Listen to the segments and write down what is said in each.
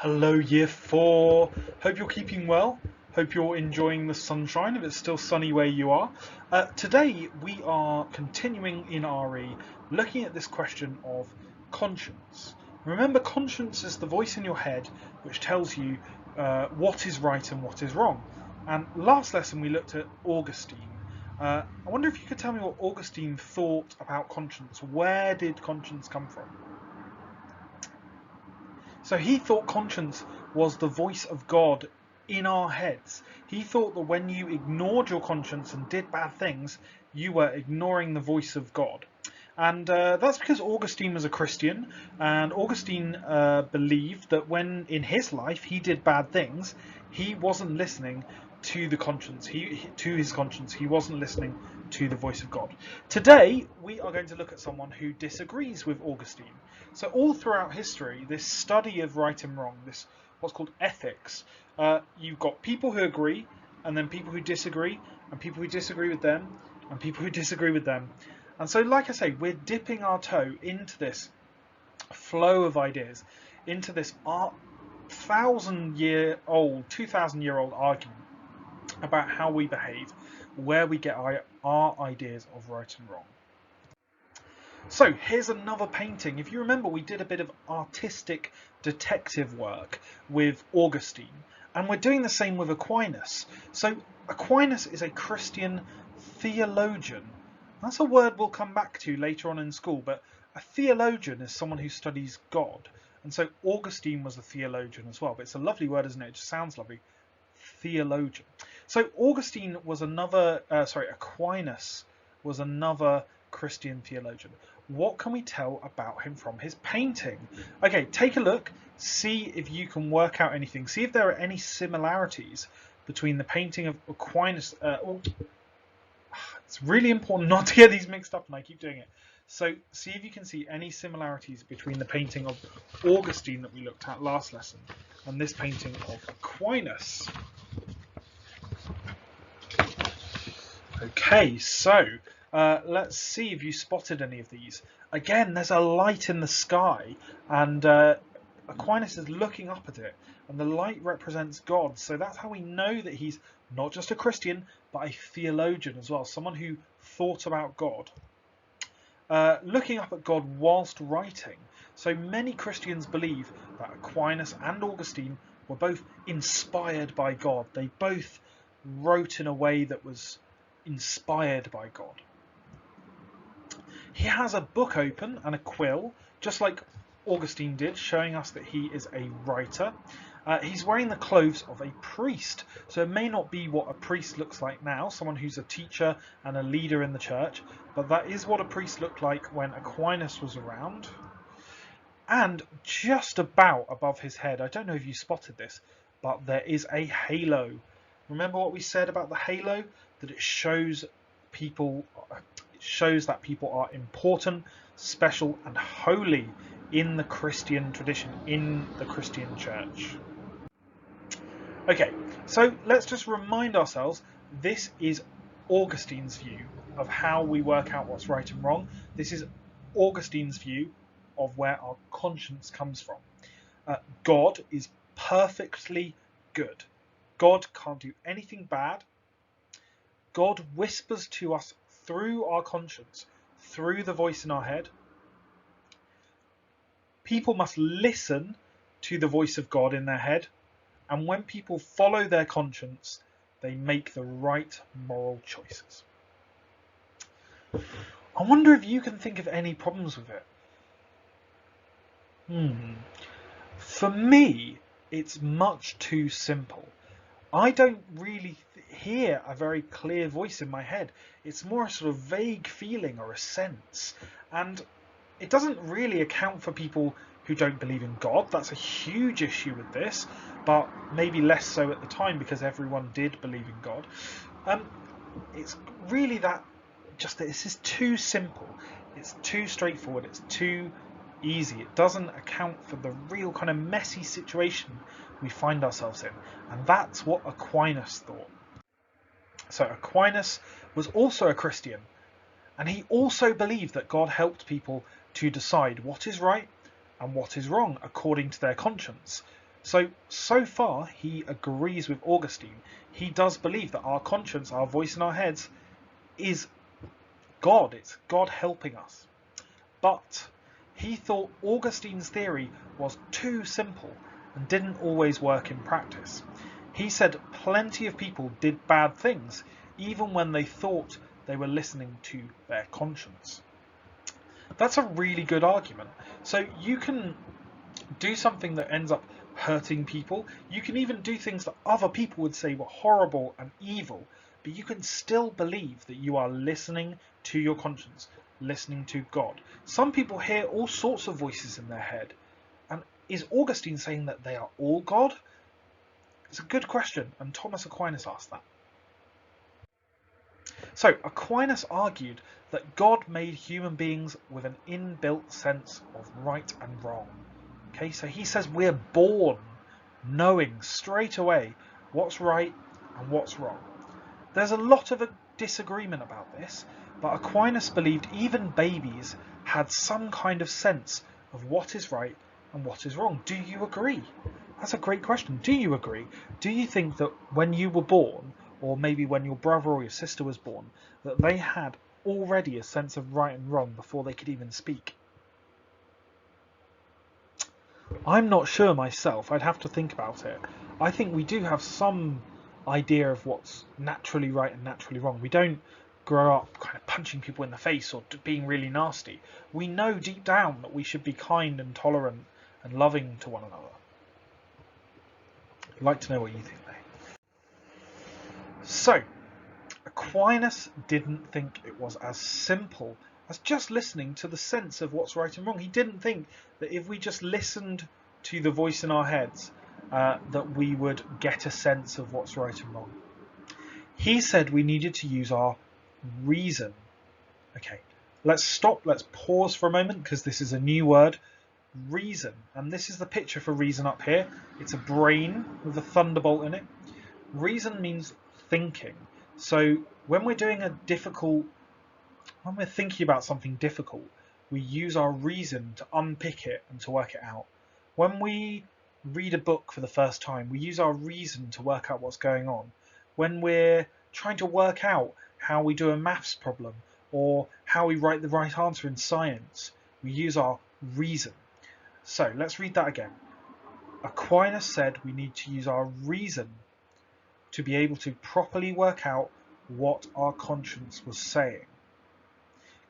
Hello, year four. Hope you're keeping well. Hope you're enjoying the sunshine if it's still sunny where you are. Today, we are continuing in RE looking at this question of conscience. Remember, conscience is the voice in your head which tells you what is right and what is wrong. And last lesson, we looked at Augustine. I wonder if you could tell me what Augustine thought about conscience. Where did conscience come from? So he thought conscience was the voice of God in our heads. He thought that when you ignored your conscience and did bad things, you were ignoring the voice of God. And that's because Augustine was a Christian, and Augustine believed that when in his life he did bad things, he wasn't listening to the conscience. To his conscience, he wasn't listening to the voice of God. Today, we are going to look at someone who disagrees with Augustine. So all throughout history, this study of right and wrong, this what's called ethics, you've got people who agree, and then people who disagree, and people who disagree with them, and people who disagree with them. And so, like I say, we're dipping our toe into this flow of ideas, into this 1,000-year-old, 2,000-year-old argument about how we behave, where we get our ideas of right and wrong. So here's another painting. If you remember, we did a bit of artistic detective work with Augustine, and we're doing the same with Aquinas. So Aquinas is a Christian theologian. That's a word we'll come back to later on in school, but a theologian is someone who studies God. And so Augustine was a theologian as well, but it's a lovely word, isn't it? It just sounds lovely. Theologian. So Augustine was Aquinas was another Christian theologian. What can we tell about him from his painting? Okay, take a look, see if you can work out anything. See if there are any similarities between the painting of Aquinas. It's really important not to get these mixed up, and I keep doing it. So see if you can see any similarities between the painting of Augustine that we looked at last lesson and this painting of Aquinas. Okay, so let's see if you spotted any of these. Again, there's a light in the sky, and Aquinas is looking up at it, and the light represents God. So that's how we know that he's not just a Christian, but a theologian as well, someone who thought about God. Looking up at God whilst writing. So many Christians believe that Aquinas and Augustine were both inspired by God. They both wrote in a way that was inspired by God. He has a book open and a quill, just like Augustine did, showing us that he is a writer. He's wearing the clothes of a priest, so it may not be what a priest looks like now, someone who's a teacher and a leader in the church, but that is what a priest looked like when Aquinas was around. And just about above his head, I don't know if you spotted this, but there is a halo. Remember what we said about the halo? That it shows that people are important, special, and holy in the Christian tradition, in the Christian church. Okay, so let's just remind ourselves, this is Augustine's view of how we work out what's right and wrong. This is Augustine's view of where our conscience comes from. God is perfectly good. God can't do anything bad. God whispers to us through our conscience, through the voice in our head. People must listen to the voice of God in their head, and when people follow their conscience, they make the right moral choices. I wonder if you can think of any problems with it. For me, it's much too simple. I don't really hear a very clear voice in my head. It's more a sort of vague feeling or a sense. And it doesn't really account for people who don't believe in God. That's a huge issue with this, but maybe less so at the time because everyone did believe in God. It's really that this is too simple. It's too straightforward. It's too easy. It doesn't account for the real kind of messy situation we find ourselves in, and that's what Aquinas thought. So Aquinas was also a Christian, and he also believed that God helped people to decide what is right and what is wrong according to their conscience. So far, he agrees with Augustine. He does believe that our conscience, our voice in our heads, is God. It's God helping us. But he thought Augustine's theory was too simple and didn't always work in practice. He said plenty of people did bad things, even when they thought they were listening to their conscience. That's a really good argument. So you can do something that ends up hurting people. You can even do things that other people would say were horrible and evil, but you can still believe that you are listening to your conscience, listening to God. Some people hear all sorts of voices in their head. And is Augustine saying that they are all God? It's a good question, and Thomas Aquinas asked that. So Aquinas argued that God made human beings with an inbuilt sense of right and wrong. Okay, so he says we're born knowing straight away what's right and what's wrong. There's a lot of a disagreement about this, but Aquinas believed even babies had some kind of sense of what is right and what is wrong. Do you agree? That's a great question. Do you agree? Do you think that when you were born, or maybe when your brother or your sister was born, that they had already a sense of right and wrong before they could even speak? I'm not sure myself. I'd have to think about it. I think we do have some idea of what's naturally right and naturally wrong. We don't grow up kind of punching people in the face or being really nasty. We know deep down that we should be kind and tolerant and loving to one another. I'd like to know what you think there. So, Aquinas didn't think it was as simple as just listening to the sense of what's right and wrong. He didn't think that if we just listened to the voice in our heads, that we would get a sense of what's right and wrong. He said we needed to use our reason. Okay, let's stop, let's pause for a moment, because this is a new word, reason. And this is the picture for reason up here. It's a brain with a thunderbolt in it. Reason means thinking. So when we're thinking about something difficult, we use our reason to unpick it and to work it out. When we read a book for the first time, we use our reason to work out what's going on. When we're trying to work out how we do a maths problem or how we write the right answer in science, we use our reason. So let's read that again. Aquinas said we need to use our reason to be able to properly work out what our conscience was saying.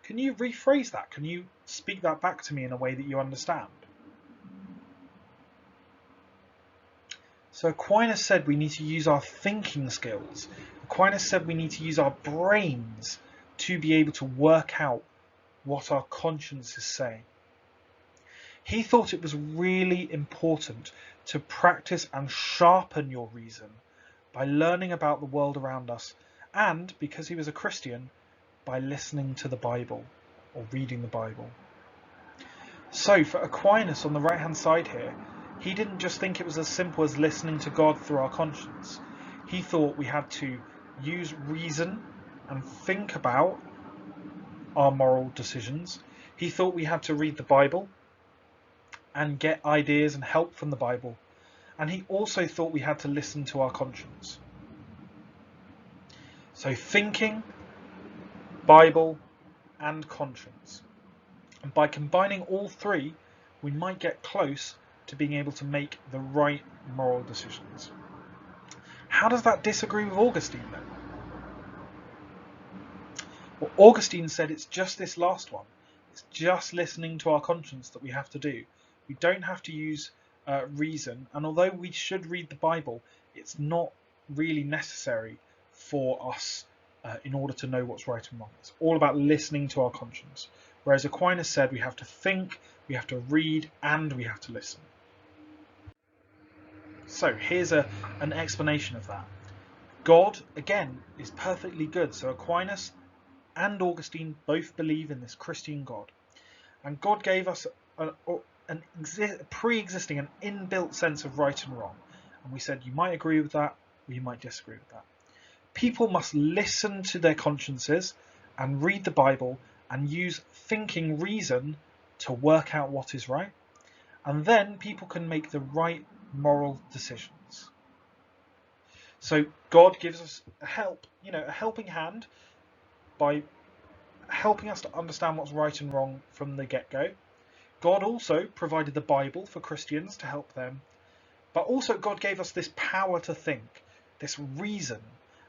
Can you rephrase that? Can you speak that back to me in a way that you understand? So Aquinas said we need to use our thinking skills. Aquinas said we need to use our brains to be able to work out what our conscience is saying. He thought it was really important to practice and sharpen your reason by learning about the world around us, and, because he was a Christian, by listening to the Bible or reading the Bible. So for Aquinas on the right hand side here, he didn't just think it was as simple as listening to God through our conscience. He thought we had to use reason and think about our moral decisions. He thought we had to read the Bible and get ideas and help from the Bible. And he also thought we had to listen to our conscience. So thinking, Bible, and conscience. And by combining all three, we might get close to being able to make the right moral decisions. How does that disagree with Augustine then? Well, Augustine said it's just this last one. It's just listening to our conscience that we have to do. We don't have to use reason, and although we should read the Bible, it's not really necessary for us in order to know what's right and wrong. It's all about listening to our conscience. Whereas Aquinas said we have to think, we have to read, and we have to listen. So here's an explanation of that. God, again, is perfectly good. So Aquinas and Augustine both believe in this Christian God. And God gave us a pre-existing, an inbuilt sense of right and wrong. And we said you might agree with that, or you might disagree with that. People must listen to their consciences and read the Bible and use thinking reason to work out what is right. And then people can make the right moral decisions. So God gives us a helping hand by helping us to understand what's right and wrong from the get-go. God also provided the Bible for Christians to help them, but also God gave us this power to think, this reason,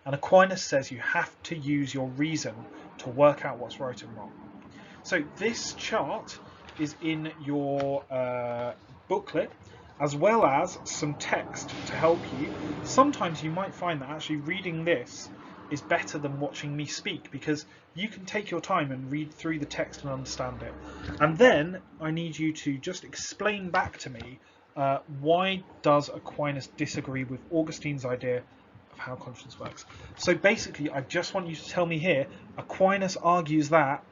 and Aquinas says you have to use your reason to work out what's right and wrong. So this chart is in your booklet, as well as some text to help you. Sometimes you might find that actually reading this is better than watching me speak, because you can take your time and read through the text and understand it. And then I need you to just explain back to me why does Aquinas disagree with Augustine's idea of how conscience works. So basically, I just want you to tell me here, Aquinas argues that.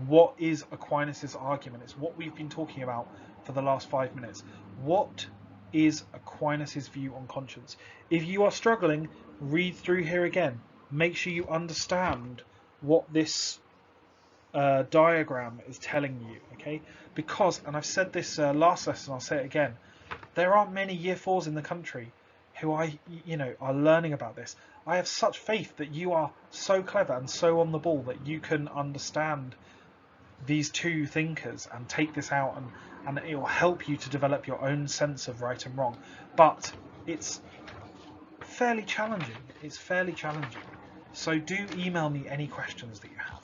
What is Aquinas' argument? It's what we've been talking about for the last 5 minutes. What is Aquinas' view on conscience? If you are struggling, read through here again. Make sure you understand what this diagram is telling you, okay? Because, and I've said this last lesson, I'll say it again, there aren't many year 4s in the country who are learning about this. I have such faith that you are so clever and so on the ball that you can understand these two thinkers and take this out, and it will help you to develop your own sense of right and wrong. But it's fairly challenging. So do email me any questions that you have.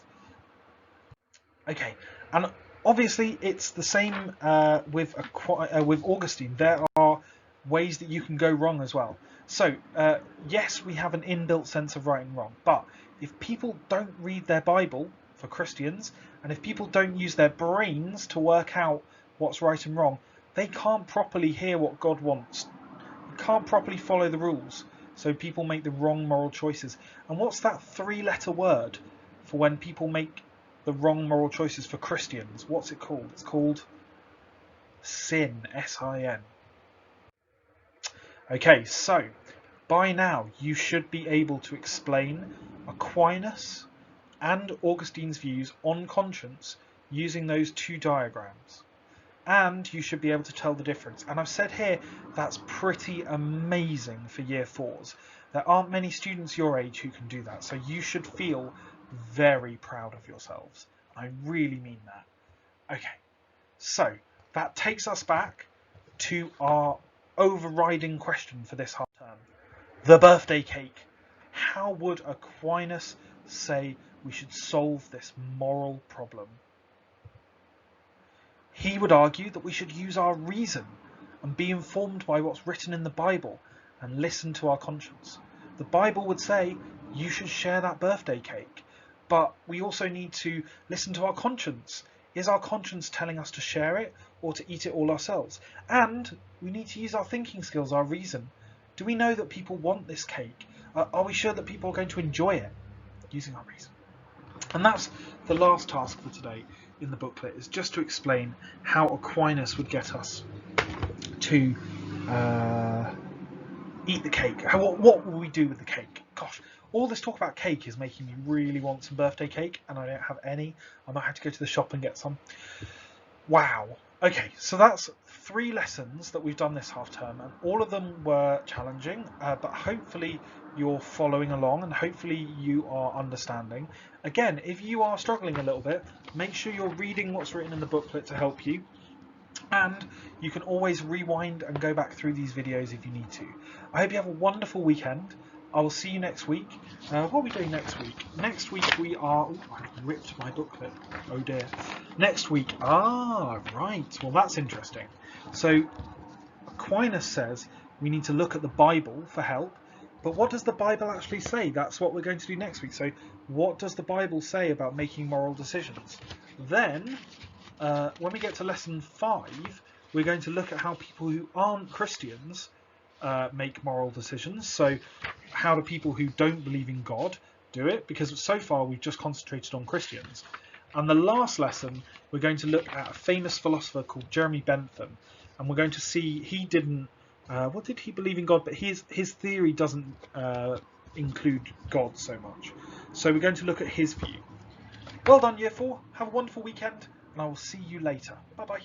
Okay, and obviously it's the same with Augustine. There are ways that you can go wrong as well. So yes, we have an inbuilt sense of right and wrong, but if people don't read their Bible, for Christians, and if people don't use their brains to work out what's right and wrong, they can't properly hear what God wants. They can't properly follow the rules, so people make the wrong moral choices. And what's that 3-letter word for when people make the wrong moral choices for Christians? What's it called? It's called sin, S-I-N. Okay, so by now you should be able to explain Aquinas and Augustine's views on conscience using those two diagrams. And you should be able to tell the difference. And I've said here, that's pretty amazing for year 4s. There aren't many students your age who can do that. So you should feel very proud of yourselves. I really mean that. Okay, so that takes us back to our overriding question for this half term. The birthday cake. How would Aquinas say we should solve this moral problem? He would argue that we should use our reason and be informed by what's written in the Bible and listen to our conscience. The Bible would say you should share that birthday cake, but we also need to listen to our conscience. Is our conscience telling us to share it or to eat it all ourselves? And we need to use our thinking skills, our reason. Do we know that people want this cake? Are we sure that people are going to enjoy it? Using our reason. And that's the last task for today in the booklet, is just to explain how Aquinas would get us to eat the cake. What will we do with the cake? Gosh, all this talk about cake is making me really want some birthday cake, and I don't have any. I might have to go to the shop and get some. Wow. Okay, so that's 3 lessons that we've done this half term, and all of them were challenging, but hopefully you're following along and hopefully you are understanding. Again, if you are struggling a little bit, make sure you're reading what's written in the booklet to help you, and you can always rewind and go back through these videos if you need to. I hope you have a wonderful weekend. I will see you next week. What are we doing next week? Next week we are... Ooh, I ripped my booklet. Oh dear. Next week... right. Well, that's interesting. So, Aquinas says we need to look at the Bible for help. But what does the Bible actually say? That's what we're going to do next week. So, what does the Bible say about making moral decisions? Then, when we get to lesson 5, we're going to look at how people who aren't Christians make moral decisions. So how do people who don't believe in God do it? Because so far we've just concentrated on Christians. And the last lesson, we're going to look at a famous philosopher called Jeremy Bentham, and we're going to see he didn't what did he believe in God, but his theory doesn't include God so much. So we're going to look at his view. Well done, year 4. Have a wonderful weekend, and I will see you later. Bye bye.